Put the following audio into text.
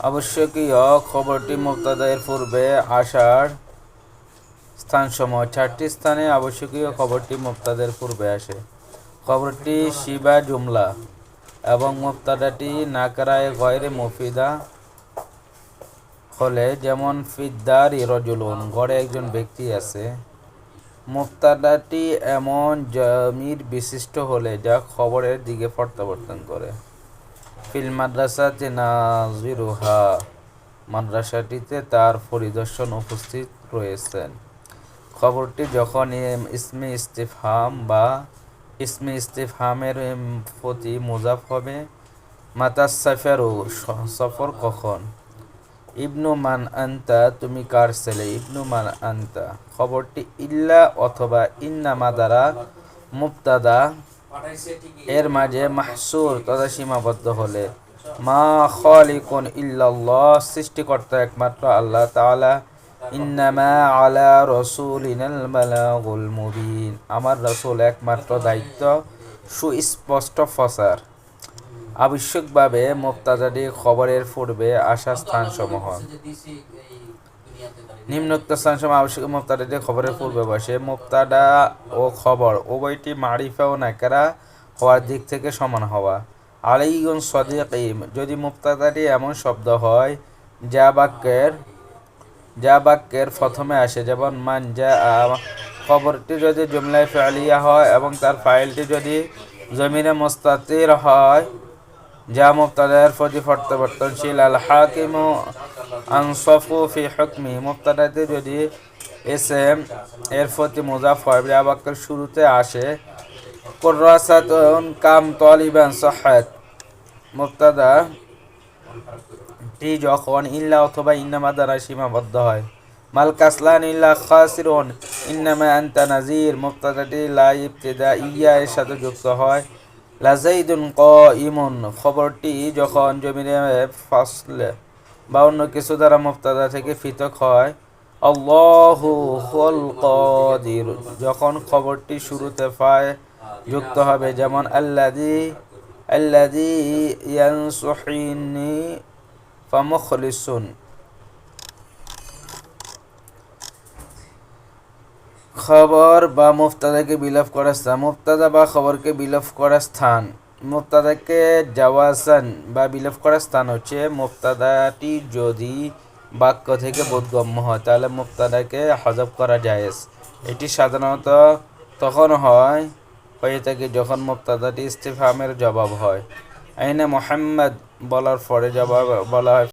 আবশ্যকীয় খবরটি মুবতাদার পূর্বে আসার স্থানসমূহ। 4টি স্থানে আবশ্যকীয় খবরটি মুবতাদার পূর্বে আসে। খবরটি শিবা জুমলা এবং মুবতাদাটি নাকরায়ে গয়রে মুফিদা হলে, যেমন ফিদ্দারি রজুলুন, ঘরে একজন ব্যক্তি আছে। মুবতাদাটি এমন জমির বিশিষ্ট হলে যা খবরের দিকে প্রত্যাবর্তন করে। ফিল মাদ্রাসাতে নাযিরুহা, মাদ্রাসাটিতে তার পরিদর্শন উপস্থিত রয়েছেন। খবরটি যখন ইসমে ইস্তিফহাম বা ইসমে ইস্তিফহামের প্রতি মুজাফ হবে। মাতা সাফারু, সফর কখন। ইবনু মান আনতা, তুমি কার ছেলে। ইবনু মান আনতা। খবরটি ইল্লা অথবা ইন্নামা দ্বারা মুবতাদা এর মাঝে মাহসুর তথা সীমাবদ্ধ হলে। মা খালিকুন ইল্লাল্লাহ, সৃষ্টিকর্তা একমাত্র আল্লাহ তাআলা। ইন্নামা আলা রাসূলিনাল বালাগুল মুবিন, আমার রাসূল একমাত্র দায়িত্ব সুস্পষ্ট প্রচার। আবশ্যকভাবে মুবতাদাটি খবরের পূর্বে আসা স্থানসমূহ। নিম্নোক্ত স্থানসমূহ আবশ্যক মুবতাদাটি খবরের পূর্বে বসে। মুবতাদা ও খবর উভয়টি মারিফা ও নাকরা হওয়ার দিক থেকে সমান হওয়া। আলাইকুম সাদিকি, যদি মুবতাদাটি এমন শব্দ হয় যা বাক্যের প্রথমে আসে, যেমন মান জাআ। খবরটি যদি জুমলায়ে ফি'লিয়া হয় এবং তার ফাইলটি যদি জমিরে মুস্তাতির হয় যা মুবতাদার প্রতি প্রত্যাবর্তনশীল। আল হাকিমু আনসাফু ফি হুকমি, মুবতাদাটি যদি ইসম এর প্রতি মুজাফ হয় যা বাক্যের শুরুতে আসে। কুররাসাতুন কাম তালিবান সাহাত, মুবতাদা টি যখন ইল্লা অথবা ইন্নামা দ্বারা সীমাবদ্ধ হয়। মাল কাসলান ইল্লা খাসিরুন ইন্নামা আনতা নাযির, মুবতাদাটি লা ইবতিদাইয়া এর সাথে যুক্ত হয়। লা যাইদুন কাইমুন, খবরটি যখন জমিরে ফাসল বা অন্য কিছু দ্বারা মুবতাদা থেকে পৃথক হয়। আল্লাহু হুয়াল কাদির, যখন খবরটি শুরুতে ফায় যুক্ত হবে, যেমন আল্লাযী ইয়ানসুহিনি ফামুখলিসুন। খবর বা মুবতাদাকে বিলোপ করার স্থান। মুবতাদা বা খবরকে বিলোপ করার স্থান। মুবতাদাকে জাওয়াজান বা বিলোপ করার স্থান হচ্ছে মুবতাদাটি যদি বাক্য থেকে বোধগম্য হয় তাহলে মুবতাদাকে হযফ করা জায়েজ। এটি সাধারণত তখন হয়ে থাকে যখন মুবতাদাটি ইস্তিফহামের জবাব হয়। আইনা মুহাম্মদ বলার পরে জবাব বলা হয়